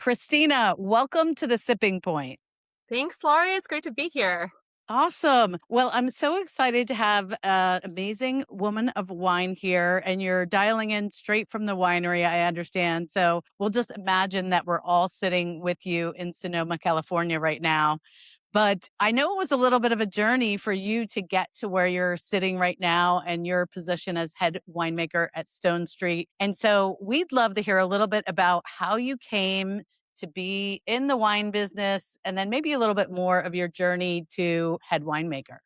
Kristina, welcome to the Sipping Point. Thanks, Laurie. It's great to be here. Awesome. Well, I'm so excited to have an amazing woman of wine here, and you're dialing in straight from the winery, I understand. So we'll just imagine that we're all sitting with you in Sonoma, California right now. But I know it was a little bit of a journey for you to get to where you're sitting right now and your position as head winemaker at Stone Street. And so we'd love to hear a little bit about how you came to be in the wine business and then maybe a little bit more of your journey to head winemaker.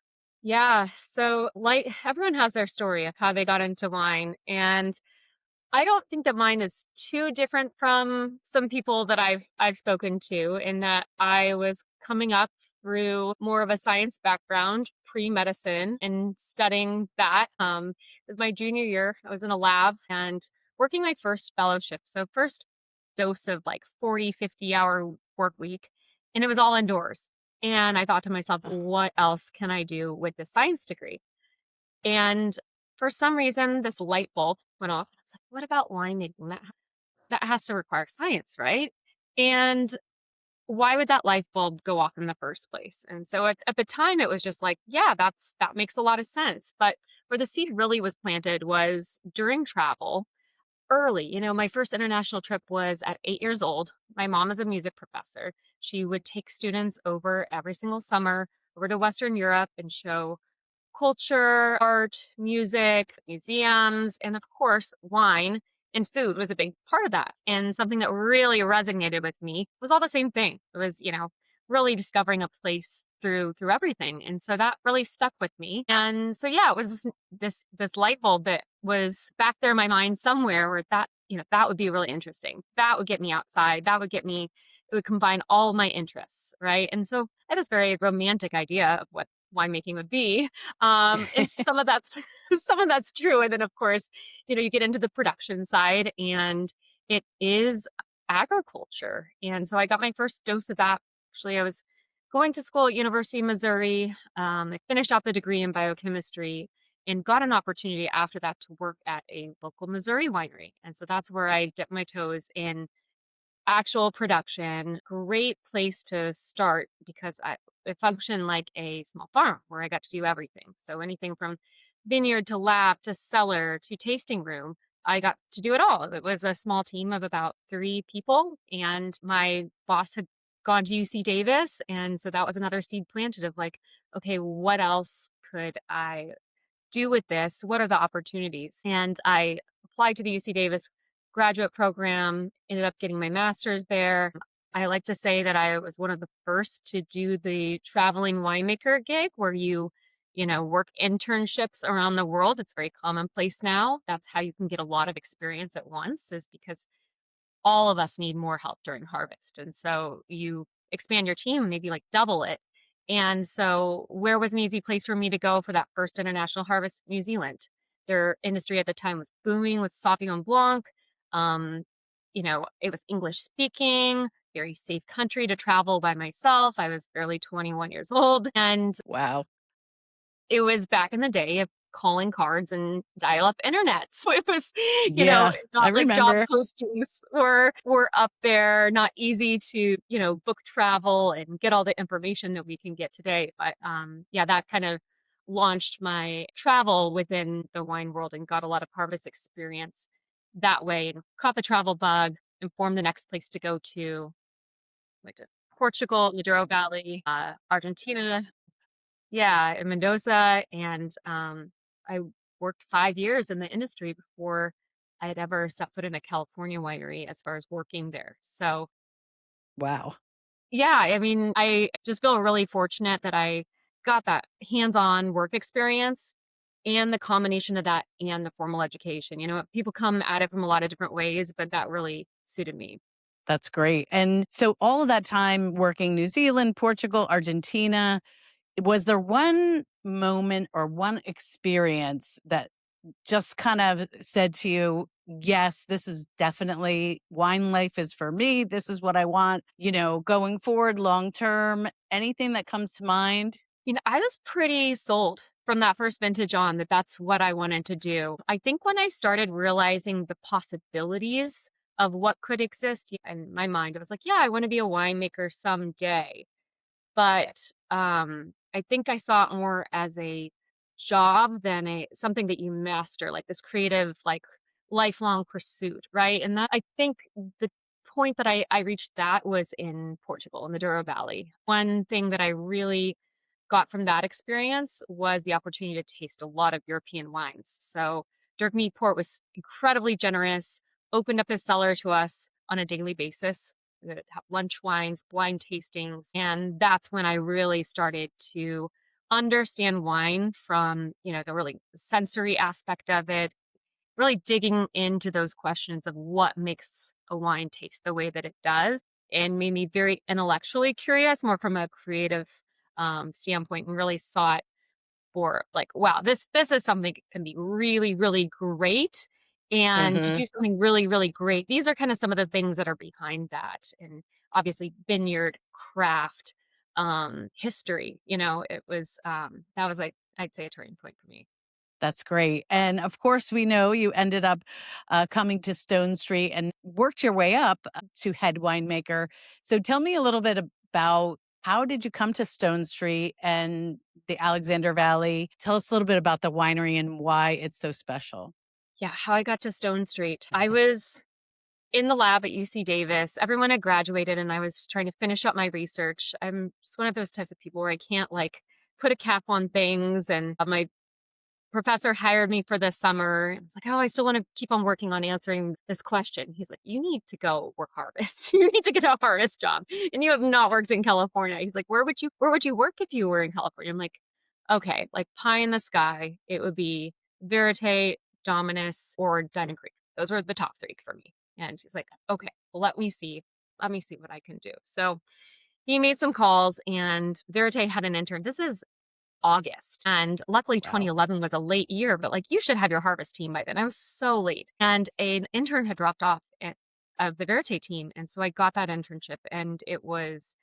Yeah. So, like, everyone has their story of how they got into wine. And I don't think that mine is too different from some people that I've spoken to, in that I was coming up through more of a science background, pre-medicine, and studying that. It was my junior year. I was in a lab and working my first fellowship. So first dose of like 40, 50-hour work week. And it was all indoors. And I thought to myself, what else can I do with this science degree? And for some reason, this light bulb went off. I was like, what about winemaking? That has to require science, right? And why would that light bulb go off in the first place? And so at the time, it was just like, yeah, that makes a lot of sense. But where the seed really was planted was during travel early. My first international trip was at 8 years old. My mom is a music professor. She would take students over every single summer over to Western Europe and show culture, art, music, museums, and of course, wine and food was a big part of that. And something that really resonated with me was all the same thing. It was, really discovering a place through everything. And so that really stuck with me. And so yeah, it was this light bulb that was back there in my mind somewhere, where that would be really interesting. That would get me outside. It would combine all of my interests, right? And so I had this very romantic idea of what winemaking would be. And some of that's some of that's true. And then of course, you get into the production side, and it is agriculture. And so I got my first dose of that. Actually, I was going to school at University of Missouri. I finished out the degree in biochemistry and got an opportunity after that to work at a local Missouri winery. And so that's where I dipped my toes in actual production. Great place to start because it functioned like a small farm where I got to do everything. So anything from vineyard to lab to cellar to tasting room, I got to do it all. It was a small team of about 3 people, and my boss had gone to UC Davis. And so that was another seed planted of like, okay, what else could I do with this? What are the opportunities? And I applied to the UC Davis graduate program, ended up getting my master's there. I like to say that I was one of the first to do the traveling winemaker gig, where you work internships around the world. It's very commonplace now. That's how you can get a lot of experience at once, is because all of us need more help during harvest. And so you expand your team, maybe like double it. And so where was an easy place for me to go for that first international harvest? New Zealand. Their industry at the time was booming with Sauvignon Blanc. Um, it was English speaking, very safe country to travel by myself. I was barely 21 years old. And Wow. it was back in the day of calling cards and dial-up internet. So it was, Yeah, I not like job remember. postings were up there, not easy to, book travel and get all the information that we can get today. But yeah, that kind of launched my travel within the wine world and got a lot of harvest experience that way, and caught the travel bug and formed the next place to go to. Went to Portugal, the Douro Valley, Argentina, yeah, in Mendoza. And I worked 5 years in the industry before I had ever stepped foot in a California winery as far as working there. So Wow. yeah, I mean, I just feel really fortunate that I got that hands-on work experience, and the combination of that and the formal education. People come at it from a lot of different ways, but that really suited me. That's great. And so all of that time working New Zealand, Portugal, Argentina, was there one moment or one experience that just kind of said to you, yes, this is definitely wine life is for me. This is what I want, going forward long term. Anything that comes to mind? I was pretty sold from that first vintage on that that's what I wanted to do. I think when I started realizing the possibilities of what could exist. In my mind, I was like, yeah, I want to be a winemaker someday. But I think I saw it more as a job than a something that you master, like this creative, like lifelong pursuit, right? And that I think the point that I reached that was in Portugal, in the Douro Valley. One thing that I really got from that experience was the opportunity to taste a lot of European wines. So Dirk Meatport was incredibly generous, opened up his cellar to us on a daily basis. We would have lunch wines, blind tastings, and that's when I really started to understand wine from, the really sensory aspect of it, really digging into those questions of what makes a wine taste the way that it does, and made me very intellectually curious, more from a creative standpoint, and really saw it for like, wow, this is something that can be really, really great. And to Hmm. do something really, really great, these are kind of some of the things that are behind that. And obviously vineyard craft, history, it was that was like I'd say a turning point for me. That's great. And of course, we know you ended up coming to Stone Street and worked your way up to head winemaker. So tell me a little bit about how did you come to Stone Street and the Alexander Valley? Tell us a little bit about the winery and why it's so special. Yeah, how I got to Stone Street. I was in the lab at UC Davis. Everyone had graduated and I was trying to finish up my research. I'm just one of those types of people where I can't like put a cap on things, and my professor hired me for the summer. I was like, oh, I still want to keep on working on answering this question. He's like, you need to go work harvest. You need to get a harvest job. And you have not worked in California. He's like, where would you work if you were in California? I'm like, okay, like pie in the sky. It would be Verite, Dominus, or Diamond Creek. Those were the top three for me. And he's like, okay, well, let me see. Let me see what I can do. So he made some calls, and Verite had an intern. This is August. And luckily Wow. 2011 was a late year, but like you should have your harvest team by then. I was so late. And an intern had dropped off of the Verite team. And so I got that internship, and it was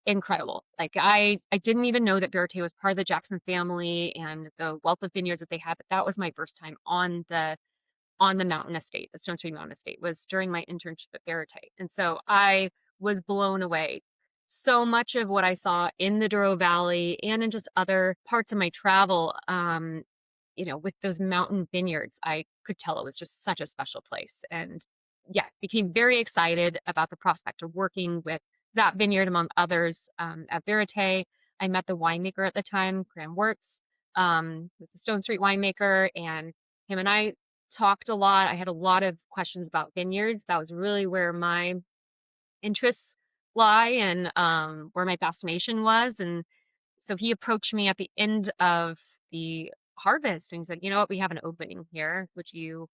incredible. Like I didn't even know that Verite was part of the Jackson family and the wealth of vineyards that they had. But that was my first time on the mountain estate, the Stone Street Mountain Estate, was during my internship at Verite. And so I was blown away. So much of what I saw in the Douro Valley and in just other parts of my travel, with those mountain vineyards, I could tell it was just such a special place. And yeah, became very excited about the prospect of working with that vineyard among others at Verite. I met the winemaker at the time, Graham Wirtz, was the Stone Street winemaker, and him and I talked a lot. I had a lot of questions about vineyards. That was really where my interests lie, and where my fascination was. And so he approached me at the end of the harvest and he said, you know what, we have an opening here. Would you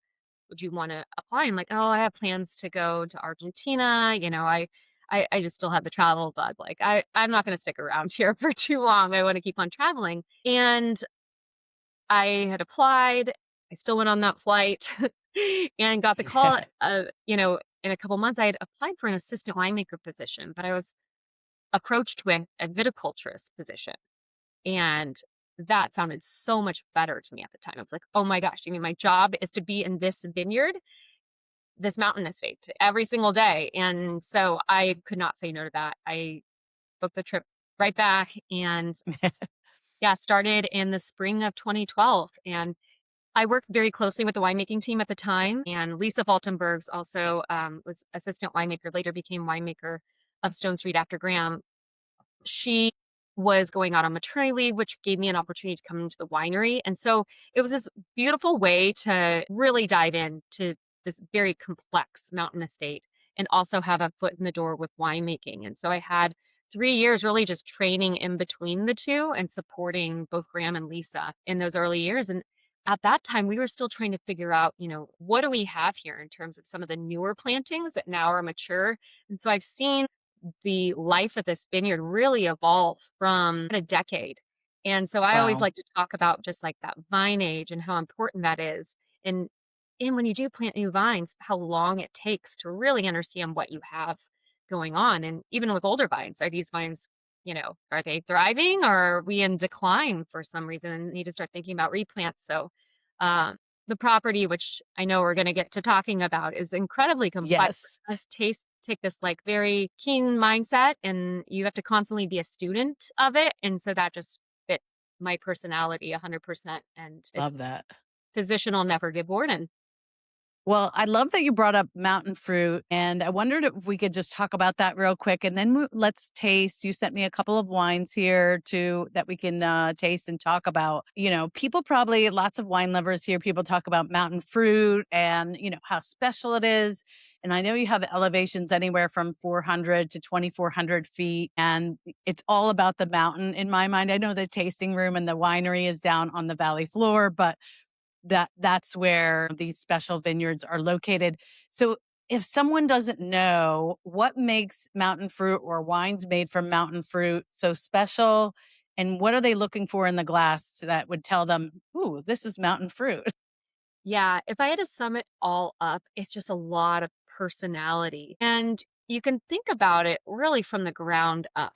want to apply? I'm like, oh, I have plans to go to Argentina. I just still have the travel bug. Like I'm not going to stick around here for too long. I want to keep on traveling. And I had applied. I still went on that flight and got the call. In a couple months, I had applied for an assistant winemaker position, but I was approached with a viticulturist position. And that sounded so much better to me at the time. I was like, oh my gosh, you mean my job is to be in this vineyard, this mountain estate every single day? And so I could not say no to that. I booked the trip right back and yeah, started in the spring of 2012. And I worked very closely with the winemaking team at the time, and Lisa Faltenbergs also was assistant winemaker, later became winemaker of Stone Street after Graham. She was going out on maternity leave, which gave me an opportunity to come into the winery. And so it was this beautiful way to really dive into this very complex mountain estate and also have a foot in the door with winemaking. And so I had 3 years really just training in between the two and supporting both Graham and Lisa in those early years. And at that time, we were still trying to figure out, what do we have here in terms of some of the newer plantings that now are mature. And so I've seen the life of this vineyard really evolve from a decade. And so I always Wow. like to talk about just like that vine age and how important that is. And when you do plant new vines, how long it takes to really understand what you have going on. And even with older vines, are these vines, are they thriving or are we in decline for some reason and need to start thinking about replants? So the property, which I know we're going to get to talking about, is incredibly complex. Yes. Us taste take this like very keen mindset, and you have to constantly be a student of it. And so that just fit my personality 100%. And Love it's that. position I'll never get bored in. Well, I love that you brought up mountain fruit, and I wondered if we could just talk about that real quick, and then let's taste. You sent me a couple of wines here to that we can taste and talk about. People probably lots of wine lovers here. People talk about mountain fruit and how special it is. And I know you have elevations anywhere from 400 to 2,400 feet, and it's all about the mountain in my mind. I know the tasting room and the winery is down on the valley floor, but that's where these special vineyards are located. So if someone doesn't know what makes mountain fruit or wines made from mountain fruit so special, and what are they looking for in the glass that would tell them, "Ooh, this is mountain fruit." Yeah, if I had to sum it all up, it's just a lot of personality. And you can think about it really from the ground up.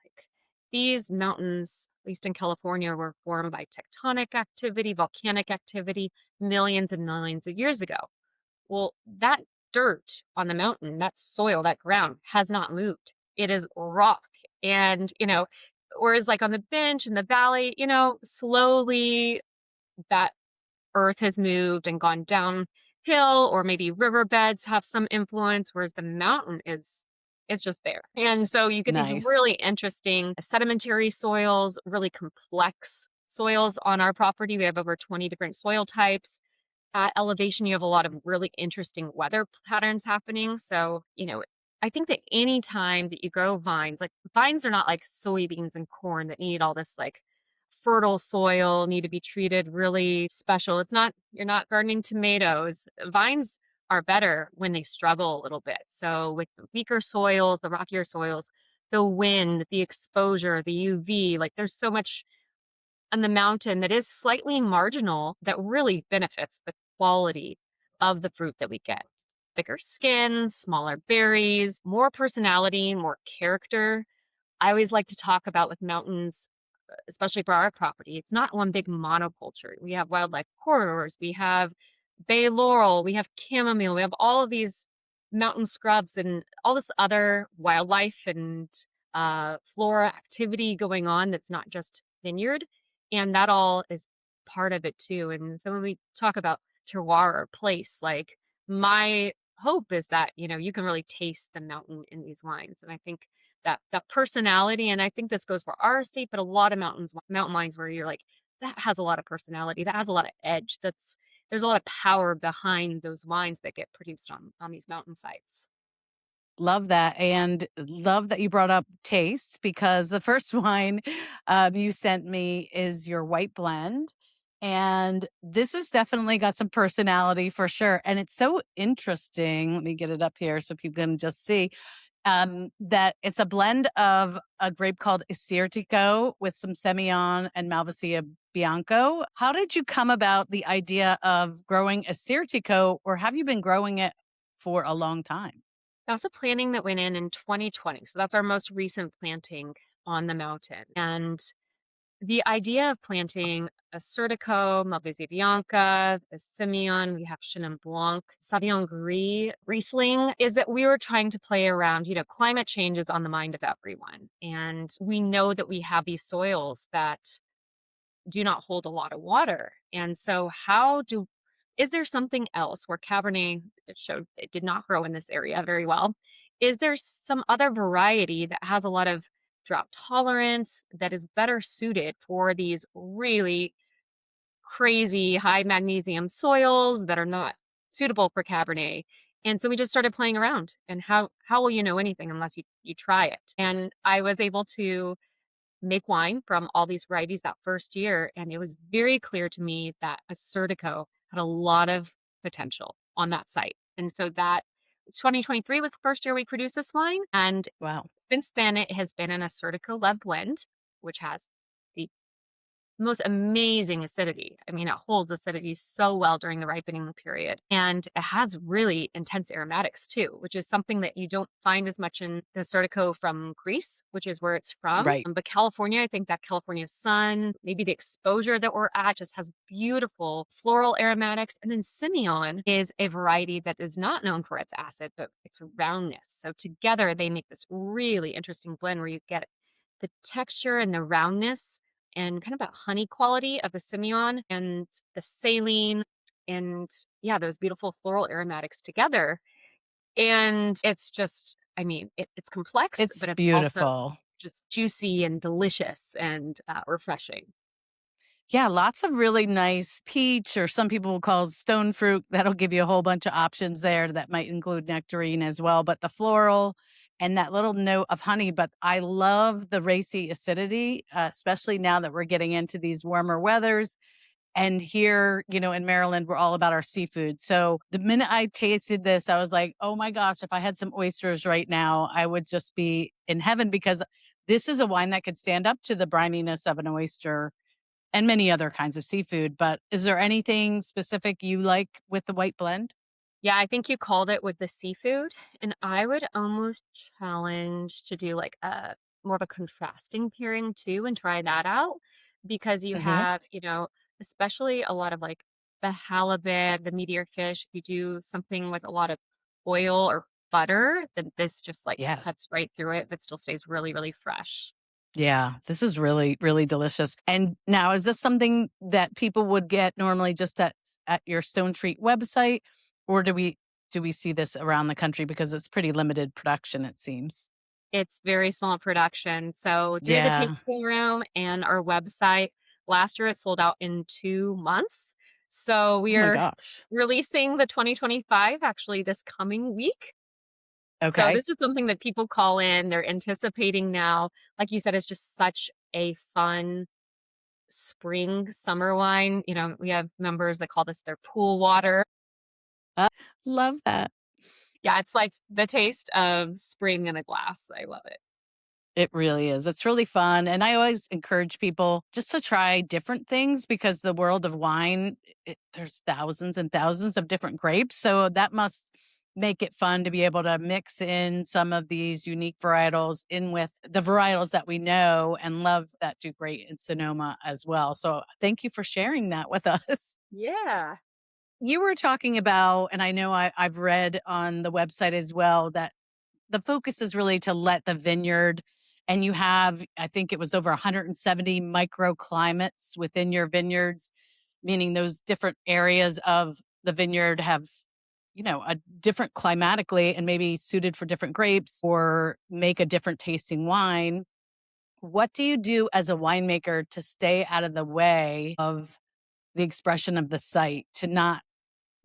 Like these mountains, at least in California, were formed by tectonic activity, volcanic activity, millions and millions of years ago. Well, that dirt on the mountain, that soil, that ground has not moved. It is rock. And, whereas like on the bench in the valley, slowly that earth has moved and gone downhill, or maybe riverbeds have some influence, whereas the mountain is just there. And so you get these Nice. really interesting sedimentary soils, really complex soils on our property. We have over 20 different soil types. At elevation, you have a lot of really interesting weather patterns happening. So, I think that any time that you grow vines, like vines are not like soybeans and corn that need all this like fertile soil, need to be treated really special. You're not gardening tomatoes. Vines are better when they struggle a little bit. So, with the weaker soils, the rockier soils, the wind, the exposure, the UV, like there's so much on the mountain that is slightly marginal that really benefits the quality of the fruit that we get. Thicker skins, smaller berries, more personality, more character. I always like to talk about with mountains, especially for our property, it's not one big monoculture. We have wildlife corridors, we have bay laurel, we have chamomile, we have all of these mountain scrubs and all this other wildlife and flora activity going on that's not just vineyard. And that all is part of it too. And so when we talk about terroir or place, like my hope is that, you can really taste the mountain in these wines. And I think that personality, and I think this goes for our estate, but a lot of mountain wines where you're like, that has a lot of personality, that has a lot of edge. There's a lot of power behind those wines that get produced on these mountain sites. Love that, and love that you brought up taste because the first wine you sent me is your white blend. And this has definitely got some personality for sure. And it's so interesting. Let me get it up here so people can just see that it's a blend of a grape called Assyrtiko with some Semillon and Malvasia Bianco. How did you come about the idea of growing Assyrtiko, or have you been growing it for a long time? That was the planting that went in 2020. So that's our most recent planting on the mountain. And the idea of planting Assyrtiko, Malvasia Bianca, the Semillon, we have Chenin Blanc, Sauvignon Gris, Riesling, is that we were trying to play around, climate change is on the mind of everyone. And we know that we have these soils that do not hold a lot of water. And so is there something else where Cabernet, it showed it did not grow in this area very well? Is there some other variety that has a lot of drought tolerance that is better suited for these really crazy high magnesium soils that are not suitable for Cabernet? And so we just started playing around. And how will you know anything unless you try it? And I was able to make wine from all these varieties that first year. And it was very clear to me that Assyrtiko had a lot of potential on that site. And so that 2023 was the first year we produced this wine. And Wow. since then, it has been an Assyrtiko led blend, which has the most amazing acidity. I mean, it holds acidity so well during the ripening period. And it has really intense aromatics too, which is something that you don't find as much in the Assyrtiko from Greece, which is where it's from. Right. But California, I think that California sun, maybe the exposure that we're at just has beautiful floral aromatics. And then Simeon is a variety that is not known for its acid, but its roundness. So together they make this really interesting blend where you get the texture and the roundness and kind of that honey quality of the Simeon and the saline and yeah, those beautiful floral aromatics together. And it's just, I mean, it's complex, It's but it's also beautiful. just juicy and delicious and refreshing. Yeah, lots of really nice peach, or some people will call it stone fruit. That'll give you a whole bunch of options there that might include nectarine as well. But the floral and that little note of honey. But I love the racy acidity, especially now that we're getting into these warmer weathers. And here, in Maryland, we're all about our seafood. So the minute I tasted this, I was like, oh my gosh, if I had some oysters right now, I would just be in heaven, because this is a wine that could stand up to the brininess of an oyster and many other kinds of seafood. But is there anything specific you like with the white blend? Yeah, I think you called it with the seafood, and I would almost challenge to do like a more of a contrasting pairing too and try that out because you Hmm. have, especially a lot of like the halibut, the meatier fish. If you do something with a lot of oil or butter, then this just like Yes. cuts right through it, but still stays really, really fresh. Yeah, this is really, really delicious. And now, is this something that people would get normally just at your Stone Street website, or do we see this around the country because it's pretty limited production, it seems? It's very small production. So through the Yeah. tasting room and our website, last year it sold out in 2 months. So Oh my we're gosh. releasing the 2025 actually this coming week. So Okay. this is something that people call in, they're anticipating now. Like you said, it's just such a fun spring summer wine. We have members that call this their pool water. Uh, love that. Yeah, it's like the taste of spring in a glass. I love it. It really is. It's really fun. And I always encourage people just to try different things, because the world of wine, there's thousands and thousands of different grapes. So that must make it fun to be able to mix in some of these unique varietals in with the varietals that we know and love that do great in Sonoma as well. So thank you for sharing that with us. Yeah. You were talking about, and I know I've read on the website as well, that the focus is really to let the vineyard, and you have, I think it was over 170 microclimates within your vineyards, meaning those different areas of the vineyard have, a different climatically and maybe suited for different grapes or make a different tasting wine. What do you do as a winemaker to stay out of the way of the expression of the site, to not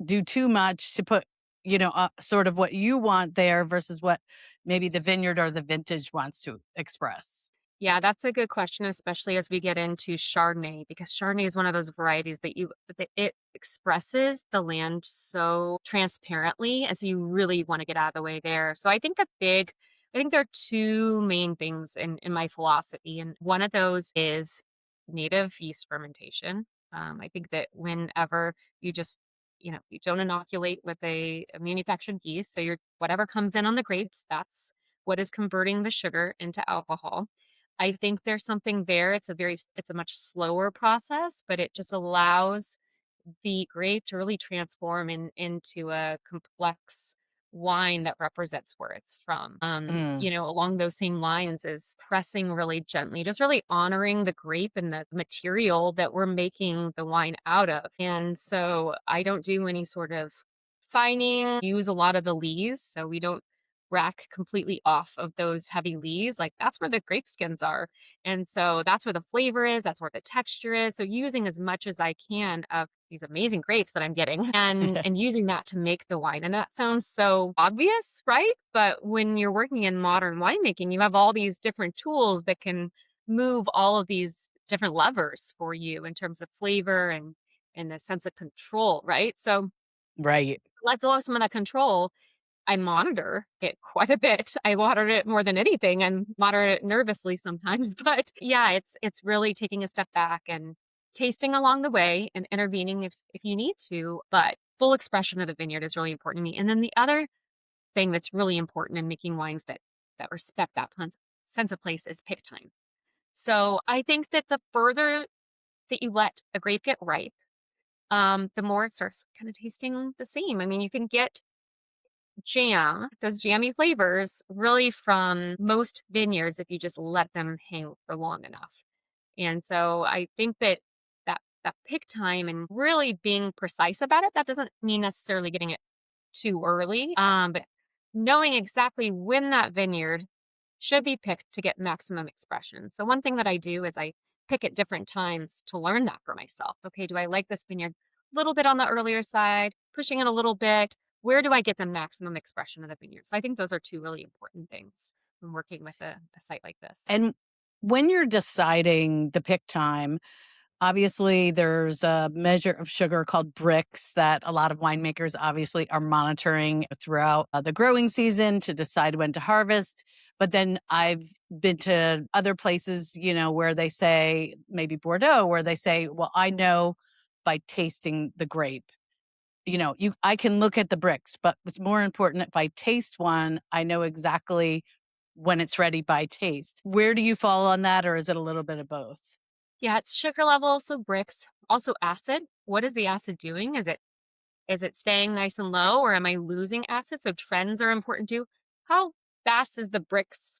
do too much, to put, sort of what you want there versus what maybe the vineyard or the vintage wants to express? Yeah, that's a good question, especially as we get into Chardonnay, because Chardonnay is one of those varieties that it expresses the land so transparently, and so you really want to get out of the way there. So I think there are two main things in my philosophy, and one of those is native yeast fermentation. I think that whenever you just you don't inoculate with a manufactured yeast, so you're whatever comes in on the grapes, that's what is converting the sugar into alcohol. I think there's something there. It's a much slower process, but it just allows the grape to really transform into a complex wine that represents where it's from. Mm, Along those same lines is pressing really gently, just really honoring the grape and the material that we're making the wine out of. And so I don't do any sort of fining, use a lot of the lees. So we don't rack completely off of those heavy lees. Like that's where the grape skins are. And so that's where the flavor is, that's where the texture is. So using as much as I can of these amazing grapes that I'm getting and using that to make the wine. And that sounds so obvious, right? But when you're working in modern winemaking, you have all these different tools that can move all of these different levers for you in terms of flavor and a sense of control, right? So right. let go of some of that control. I monitor it quite a bit. I water it more than anything and monitor it nervously sometimes. But yeah, it's really taking a step back tasting along the way and intervening if you need to, but full expression of the vineyard is really important to me. And then the other thing that's really important in making wines that respect that sense of place is pick time. So I think that the further that you let a grape get ripe, the more it starts kind of tasting the same. I mean, you can get jam, those jammy flavors, really from most vineyards if you just let them hang for long enough. And so I think that that pick time and really being precise about it, that doesn't mean necessarily getting it too early, but knowing exactly when that vineyard should be picked to get maximum expression. So one thing that I do is I pick at different times to learn that for myself. Okay, do I like this vineyard a little bit on the earlier side, pushing it a little bit? Where do I get the maximum expression of the vineyard? So I think those are two really important things when working with a site like this. And when you're deciding the pick time, obviously there's a measure of sugar called bricks that a lot of winemakers obviously are monitoring throughout the growing season to decide when to harvest. But then I've been to other places, where they say, maybe Bordeaux, where they say, well, I know by tasting the grape. I can look at the bricks, but what's more important, if I taste one, I know exactly when it's ready by taste. Where do you fall on that, or is it a little bit of both? Yeah, it's sugar level, so bricks. Also acid. What is the acid doing? Is it staying nice and low, or am I losing acid? So trends are important too. How fast is the bricks,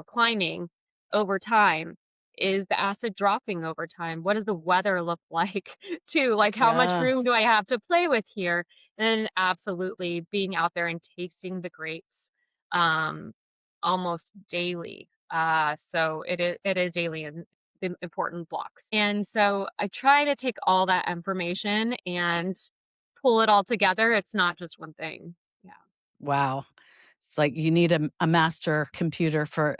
climbing over time? Is the acid dropping over time? What does the weather look like too? Like how much Yeah. room do I have to play with here? And absolutely being out there and tasting the grapes um almost daily. So it is daily in the important blocks. And so I try to take all that information and pull it all together. It's not just one thing. Yeah. Wow. It's like you need a master computer for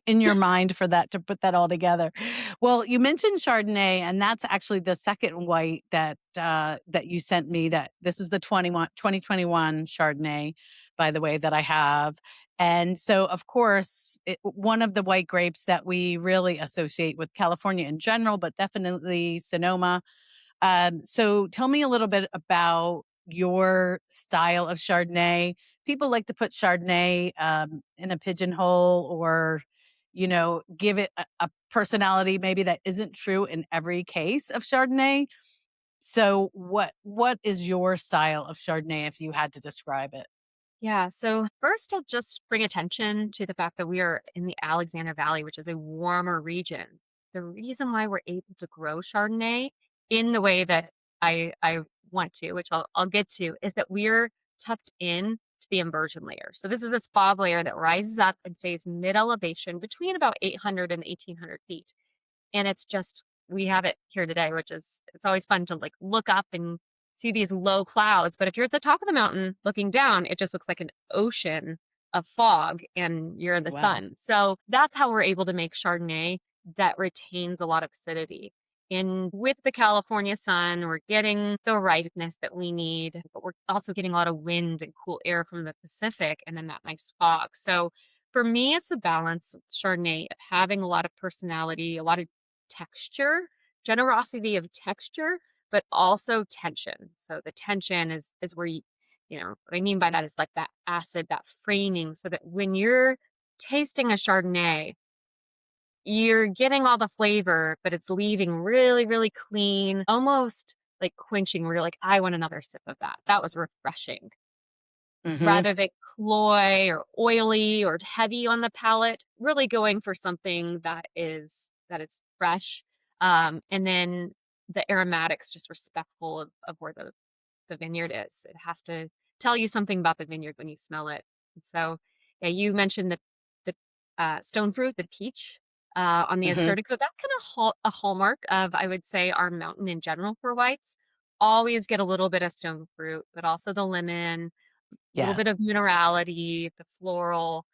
in your mind for that, to put that all together. Well, you mentioned Chardonnay, and that's actually the second white that you sent me. That this is the 2021 Chardonnay, by the way, that I have. And so, of course, one of the white grapes that we really associate with California in general, but definitely Sonoma. So tell me a little bit about your style of Chardonnay. People like to put Chardonnay in a pigeonhole, or, give it a personality maybe that isn't true in every case of Chardonnay. So what is your style of Chardonnay if you had to describe it? Yeah. So first, I'll just bring attention to the fact that we are in the Alexander Valley, which is a warmer region. The reason why we're able to grow Chardonnay in the way that I want to, which I'll get to, is that we're tucked in to the inversion layer. So this is this fog layer that rises up and stays mid elevation between about 800 and 1800 feet. And it's just we have it here today, which is it's always fun to like look up and see these low clouds. But if you're at the top of the mountain looking down, it just looks like an ocean of fog and you're in the Wow. sun. So that's how we're able to make Chardonnay that retains a lot of acidity. And with the California sun, we're getting the ripeness that we need, but we're also getting a lot of wind and cool air from the Pacific and then that nice fog. So for me, it's a balance of Chardonnay having a lot of personality, a lot of texture, generosity of texture, but also tension. So the tension is where what I mean by that is like that acid, that framing, so that when you're tasting a Chardonnay, you're getting all the flavor, but it's leaving really, really clean, almost like quenching, where you're like, I want another sip of that. That was refreshing Hmm. rather than cloy or oily or heavy on the palate, really going for something that is fresh. And then the aromatics just respectful of where the vineyard is. It has to tell you something about the vineyard when you smell it. And so yeah, you mentioned the stone fruit, the peach. On the Hmm. Assyrtiko, that's kind of a hallmark of, I would say, our mountain in general for whites. Always get a little bit of stone fruit, but also the lemon, little Yes. bit of minerality, the floral.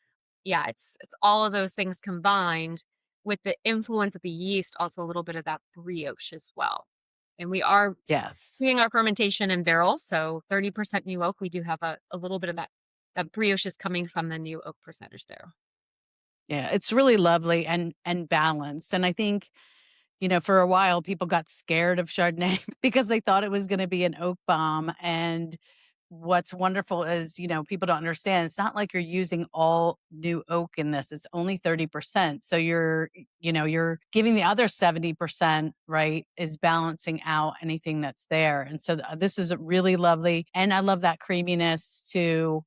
Yeah, it's all of those things combined with the influence of the yeast, also a little bit of that brioche as well. And we are Yes. doing our fermentation in barrels, so 30% new oak. We do have a little bit of that brioche is coming from the new oak percentage there. Yeah, it's really lovely and balanced. And I think, For a while, people got scared of Chardonnay because they thought it was going to be an oak bomb. And what's wonderful is, people don't understand. It's not like you're using all new oak in this. It's only 30%. So you're giving the other 70%, right, is balancing out anything that's there. And so this is really lovely. And I love that creaminess to,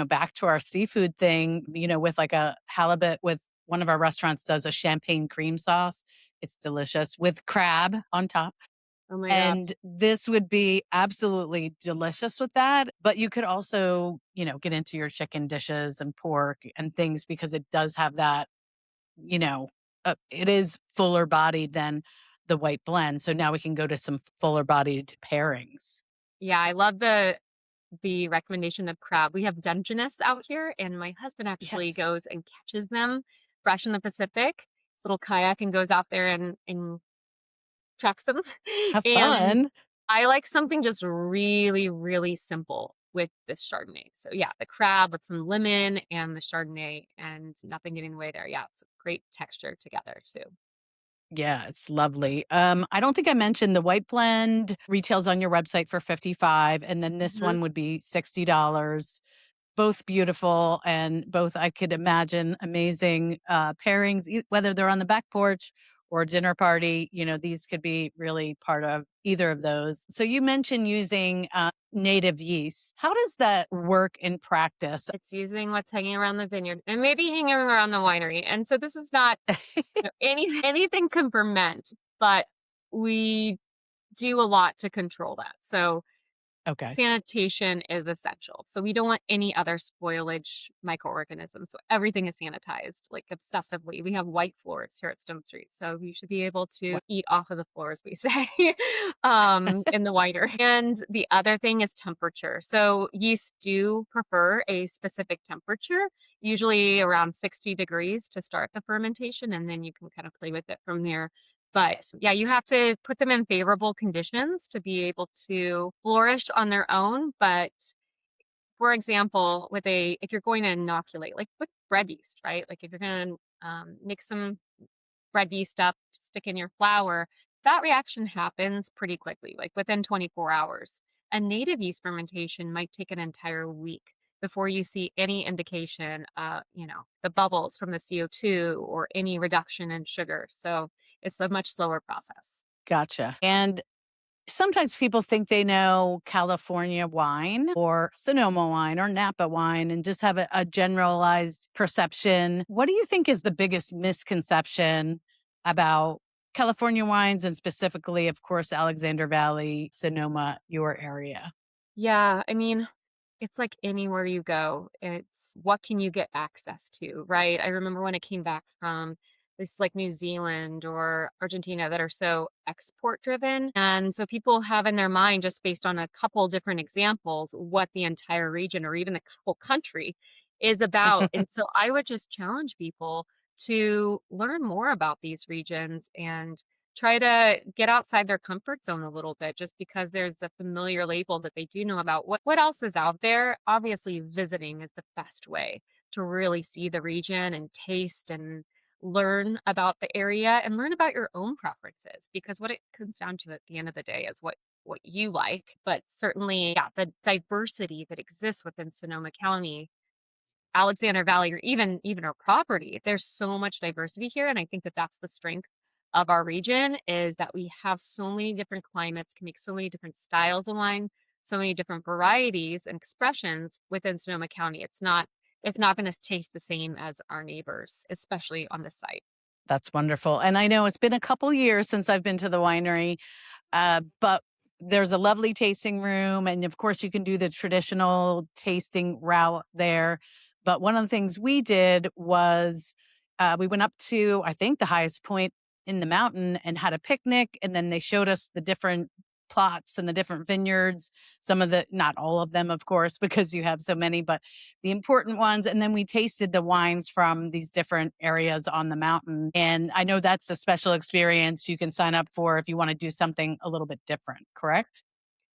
back to our seafood thing, with like a halibut with one of our restaurants does a champagne cream sauce. It's delicious with crab on top. Oh my gosh. And this would be absolutely delicious with that. But you could also, get into your chicken dishes and pork and things because it does have that, you know, it is fuller bodied than the white blend. So now we can go to some fuller bodied pairings. Yeah, I love the recommendation of crab. We have Dungeness out here, and my husband actually Yes. goes and catches them fresh in the Pacific. His little kayak and goes out there and traps them. Have And fun. I like something just really, really simple with this Chardonnay. So yeah, the crab with some lemon and the Chardonnay and nothing getting in the way there. Yeah, it's a great texture together too. Yeah, it's lovely. I don't think I mentioned the white blend retails on your website for 55 and then this Mhm. one would be $60. Both beautiful and both I could imagine amazing pairings, whether they're on the back porch or a dinner party. These could be really part of either of those. So you mentioned using native yeast. How does that work in practice? It's using what's hanging around the vineyard and maybe hanging around the winery. And so this is not anything can ferment, but we do a lot to control that. So Okay. sanitation is essential. So we don't want any other spoilage microorganisms. So everything is sanitized like obsessively. We have white floors here at Stonestreet. So you should be able to What? eat off of the floors, we say, in the wider. And the other thing is temperature. So yeast do prefer a specific temperature, usually around 60 degrees to start the fermentation. And then you can kind of play with it from there. But yeah, you have to put them in favorable conditions to be able to flourish on their own. But for example, if you're going to inoculate, like with bread yeast, right? Like if you're going to mix some bread yeast up to stick in your flour, that reaction happens pretty quickly, like within 24 hours. A native yeast fermentation might take an entire week before you see any indication, the bubbles from the CO2 or any reduction in sugar. So it's a much slower process. Gotcha. And sometimes people think they know California wine or Sonoma wine or Napa wine and just have a generalized perception. What do you think is the biggest misconception about California wines and specifically, of course, Alexander Valley, Sonoma, your area? Yeah, I mean, it's like anywhere you go, it's what can you get access to, right? I remember when I came back from this like New Zealand or Argentina that are so export driven. And so people have in their mind, just based on a couple different examples, what the entire region or even the whole country is about. And so I would just challenge people to learn more about these regions and try to get outside their comfort zone a little bit just because there's a familiar label that they do know about. What else is out there? Obviously, visiting is the best way to really see the region and taste and learn about the area and learn about your own preferences because what it comes down to at the end of the day is what you like, but certainly yeah, the diversity that exists within Sonoma County, Alexander Valley, or even our property. There's so much diversity here, and I think that that's the strength of our region is that we have so many different climates, can make so many different styles of wine, so many different varieties and expressions within Sonoma County. It's not going to taste the same as our neighbors, especially on this site. That's wonderful. And I know it's been a couple years since I've been to the winery. But there's a lovely tasting room. And of course, you can do the traditional tasting route there. But one of the things we did was we went up to, I think, the highest point in the mountain and had a picnic. And then they showed us the different plots and the different vineyards. Some of the, not all of them, of course, because you have so many, but the important ones. And then we tasted the wines from these different areas on the mountain. And I know that's a special experience you can sign up for if you want to do something a little bit different, correct?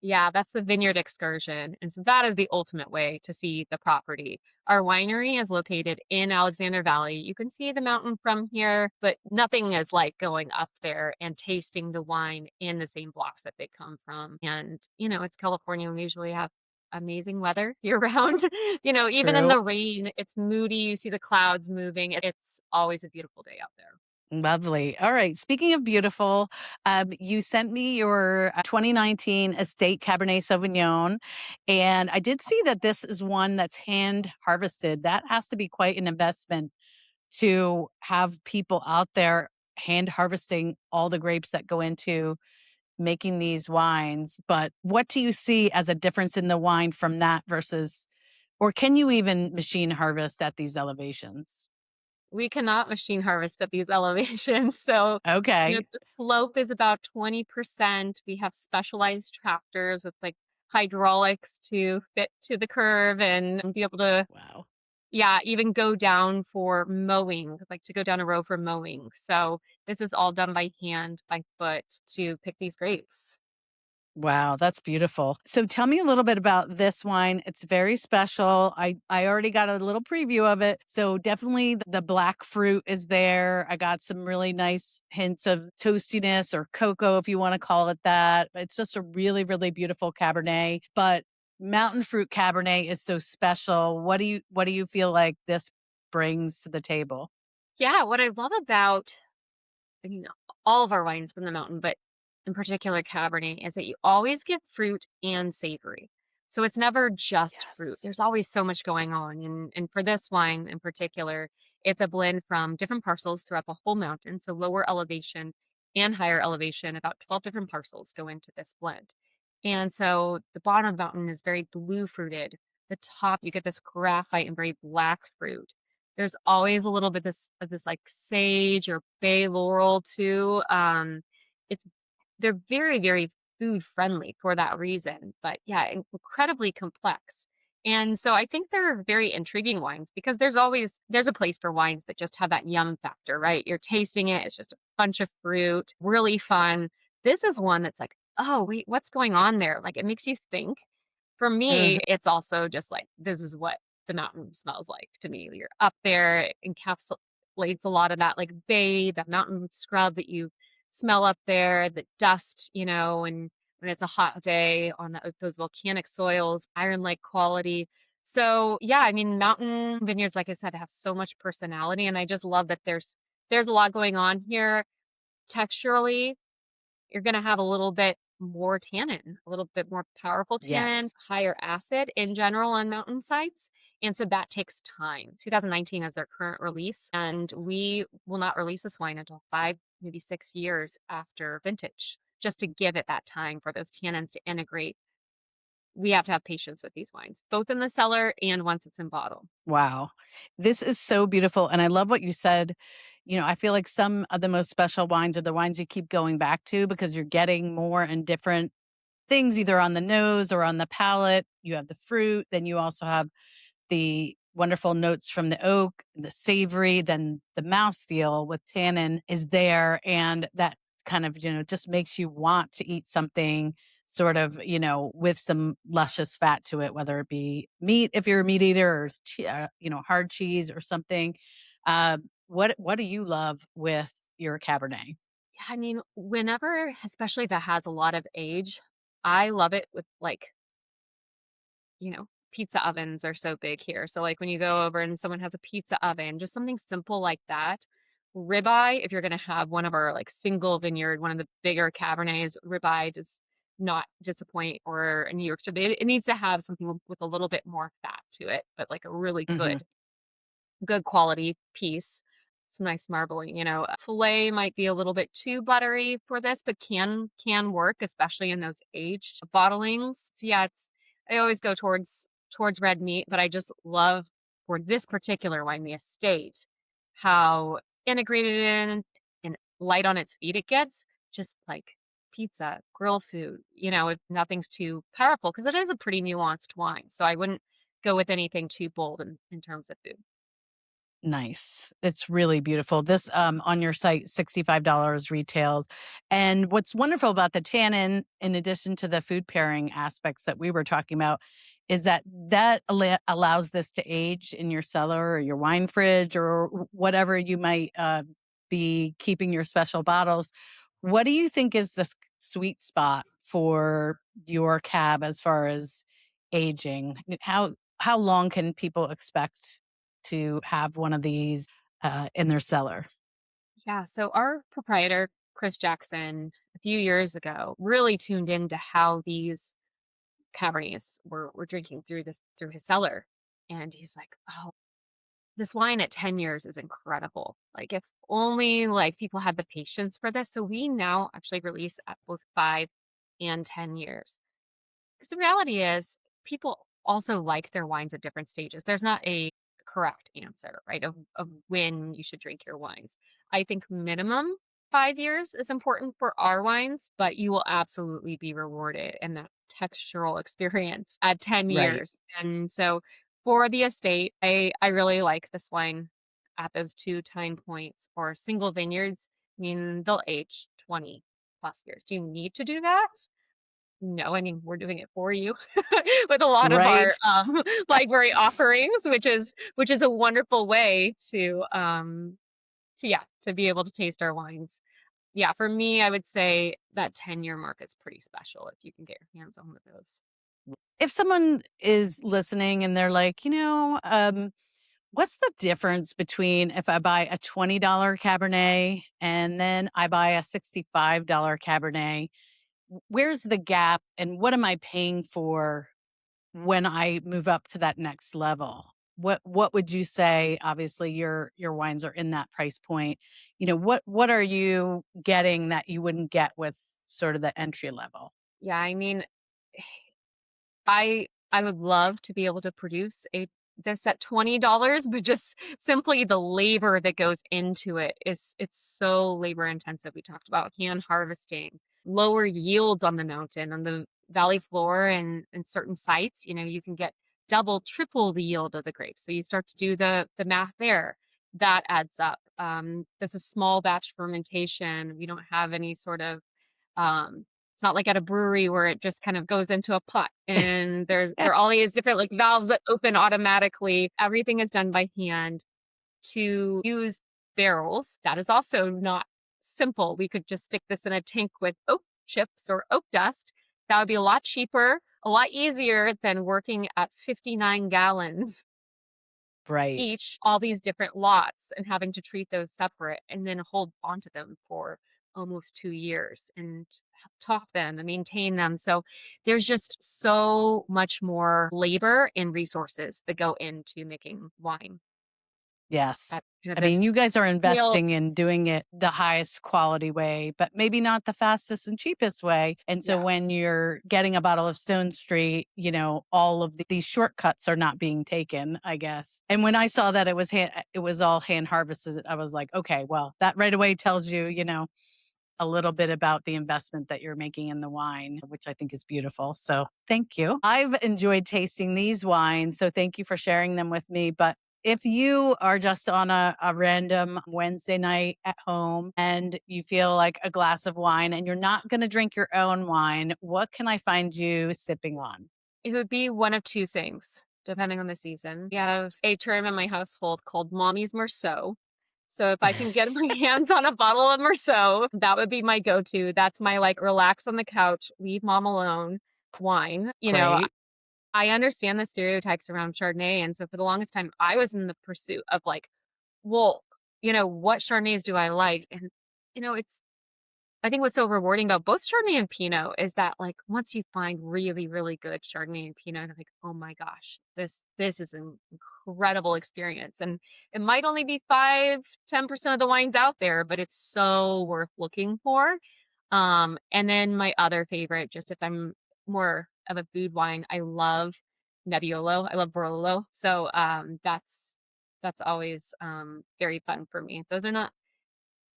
Yeah, that's the vineyard excursion. And so that is the ultimate way to see the property. Our winery is located in Alexander Valley. You can see the mountain from here, but nothing is like going up there and tasting the wine in the same blocks that they come from. And, it's California. We usually have amazing weather year round. Even in True. the rain, it's moody. You see the clouds moving. It's always a beautiful day out there. Lovely. All right. Speaking of beautiful, you sent me your 2019 Estate Cabernet Sauvignon, and I did see that this is one that's hand harvested. That has to be quite an investment to have people out there hand harvesting all the grapes that go into making these wines. But what do you see as a difference in the wine from that versus, or can you even machine harvest at these elevations? We cannot machine harvest at these elevations. So, Okay. the slope is about 20%. We have specialized tractors with like hydraulics to fit to the curve and be able to, Wow. yeah, even go down for mowing, like to go down a row for mowing. So, this is all done by hand, by foot to pick these grapes. Wow, that's beautiful. So tell me a little bit about this wine. It's very special. I already got a little preview of it. So definitely the black fruit is there. I got some really nice hints of toastiness or cocoa if you want to call it that. It's just a really really beautiful cabernet, but mountain fruit cabernet is so special. What do you feel like this brings to the table? Yeah, what I love about you know, all of our wines from the mountain, but in particular Cabernet, is that you always get fruit and savory. So it's never just fruit. Yes. There's always so much going on. And for this wine in particular, it's a blend from different parcels throughout the whole mountain. So lower elevation and higher elevation, about 12 different parcels go into this blend. And so the bottom of the mountain is very blue fruited. The top, you get this graphite and very black fruit. There's always a little bit of this, like, sage or bay laurel too. It's they're very, very food friendly for that reason, but yeah, incredibly complex. And so I think they're very intriguing wines because there's a place for wines that just have that yum factor, right? You're tasting it, it's just a bunch of fruit, really fun. This is one that's like, "Oh, wait, what's going on there?" Like, it makes you think. For me, it's also just like, this is what the mountain smells like to me. You're up there, it encapsulates a lot of that like bay, that mountain scrub that you smell up there, the dust, and when it's a hot day on those volcanic soils, iron-like quality. So yeah, I mean, mountain vineyards, like I said, have so much personality, and I just love that there's a lot going on here texturally. You're gonna have a little bit more tannin, a little bit more powerful tannin, Yes. higher acid in general on mountainsides, and so that takes time. 2019 is our current release, and we will not release this wine until 5, maybe 6 years after vintage, just to give it that time for those tannins to integrate. We have to have patience with these wines, both in the cellar and once it's in bottle. Wow. This is so beautiful. And I love what you said. I feel like some of the most special wines are the wines you keep going back to because you're getting more and different things either on the nose or on the palate. You have the fruit, then you also have the wonderful notes from the oak, the savory, then the mouthfeel with tannin is there. And that kind of, just makes you want to eat something sort of, with some luscious fat to it, whether it be meat, if you're a meat eater, or hard cheese or something. What do you love with your Cabernet? Yeah, I mean, whenever, especially if it has a lot of age, I love it with like pizza ovens are so big here. So like when you go over and someone has a pizza oven, just something simple like that. Ribeye, if you're gonna have one of our like single vineyard, one of the bigger Cabernets, ribeye does not disappoint, or a New York strip. It needs to have something with a little bit more fat to it, but like a really Hmm. good quality piece. Some nice marbling, filet might be a little bit too buttery for this, but can work, especially in those aged bottlings. So yeah, I always go towards red meat, but I just love for this particular wine, the estate, how integrated in and light on its feet it gets, just like pizza, grill food, if nothing's too powerful, because it is a pretty nuanced wine. So I wouldn't go with anything too bold in terms of food. Nice. It's really beautiful. This on your site, $65 retails. And what's wonderful about the tannin, in addition to the food pairing aspects that we were talking about, is that allows this to age in your cellar or your wine fridge or whatever you might be keeping your special bottles. What do you think is the sweet spot for your cab as far as aging? How long can people expect to have one of these in their cellar? Yeah, so our proprietor, Chris Jackson, a few years ago, really tuned into how these Cabernets were drinking through his cellar. And he's like, "Oh, this wine at 10 years is incredible. Like if only like people had the patience for this." So we now actually release at both 5 and 10 years. Because the reality is, people also like their wines at different stages. There's not a correct answer, right, of when you should drink your wines. I think minimum 5 years is important for our wines, but you will absolutely be rewarded in that textural experience at 10 Right. years. And so for the estate, I really like this wine at those two time points. For single vineyards, I mean, they'll age 20 plus years. Do you need to do that? No, I mean, we're doing it for you with a lot of Right. our, library offerings, which is a wonderful way to yeah, to be able to taste our wines. Yeah, for me, I would say that 10-year mark is pretty special if you can get your hands on one of those. If someone is listening and they're like, what's the difference between if I buy a $20 Cabernet and then I buy a $65 Cabernet? Where's the gap and what am I paying for when I move up to that next level? What would you say? Obviously, your wines are in that price point. What are you getting that you wouldn't get with sort of the entry level? Yeah, I mean, I would love to be able to produce a this at $20, but just simply the labor that goes into it's so labor intensive. We talked about hand harvesting, lower yields on the mountain, on the valley floor and certain sites, you can get double, triple the yield of the grapes. So you start to do the math there. That adds up. This is small batch fermentation. We don't have any sort of it's not like at a brewery where it just kind of goes into a pot and there are all these different like valves that open automatically. Everything is done by hand. To use barrels, that is also not simple. We could just stick this in a tank with oak chips or oak dust. That would be a lot cheaper, a lot easier than working at 59 gallons Right. each, all these different lots, and having to treat those separate and then hold onto them for almost 2 years and top them and maintain them. So there's just so much more labor and resources that go into making wine Yes. at kind of I this mean, you guys are scale. investing in doing it the highest quality way, but maybe not the fastest and cheapest way. And so Yeah. when you're getting a bottle of Stone Street, all of these shortcuts are not being taken, I guess. And when I saw that it was all hand harvested, I was like, okay, well, that right away tells you, a little bit about the investment that you're making in the wine, which I think is beautiful. So thank you. I've enjoyed tasting these wines. So thank you for sharing them with me. But if you are just on a random Wednesday night at home and you feel like a glass of wine and you're not going to drink your own wine, what can I find you sipping on? It would be one of two things, depending on the season. We have a term in my household called Mommy's Merceau. So if I can get my hands on a bottle of Merceau, that would be my go-to. That's my like relax on the couch, leave mom alone wine. Great. I understand the stereotypes around Chardonnay. And so for the longest time, I was in the pursuit of like, well, what Chardonnays do I like? And, it's I think what's so rewarding about both Chardonnay and Pinot is that like once you find really, really good Chardonnay and Pinot, you're like, oh my gosh, this is an incredible experience. And it might only be 5-10% of the wines out there, but it's so worth looking for. And then my other favorite, just if I'm more of a food wine, I love Nebbiolo. I love Barolo. So that's always very fun for me. Those are not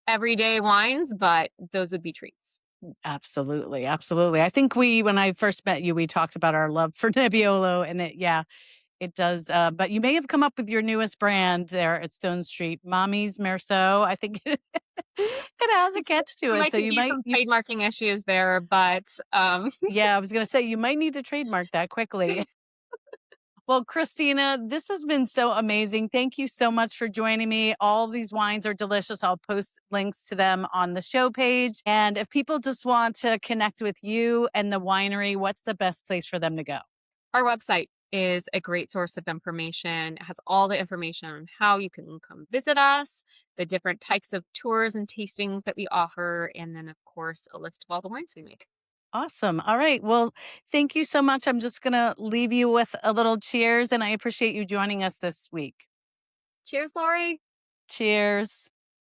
everyday wines, but those would be treats. Absolutely. Absolutely. I think when I first met you, we talked about our love for Nebbiolo and yeah, It does, but you may have come up with your newest brand there at Stone Street, Mommy's Merceau. I think it has a catch to There it, might so could be some trademarking issues there, but, yeah, I was gonna say, you might need to trademark that quickly. Well, Christina, this has been so amazing. Thank you so much for joining me. All these wines are delicious. I'll post links to them on the show page. And if people just want to connect with you and the winery, what's the best place for them to go? our website is a great source of information. It has all the information on how you can come visit us, the different types of tours and tastings that we offer, and then, of course, a list of all the wines we make. Awesome. All right. Well, thank you so much. I'm just going to leave you with a little cheers, and I appreciate you joining us this week. Cheers, Lori. Cheers.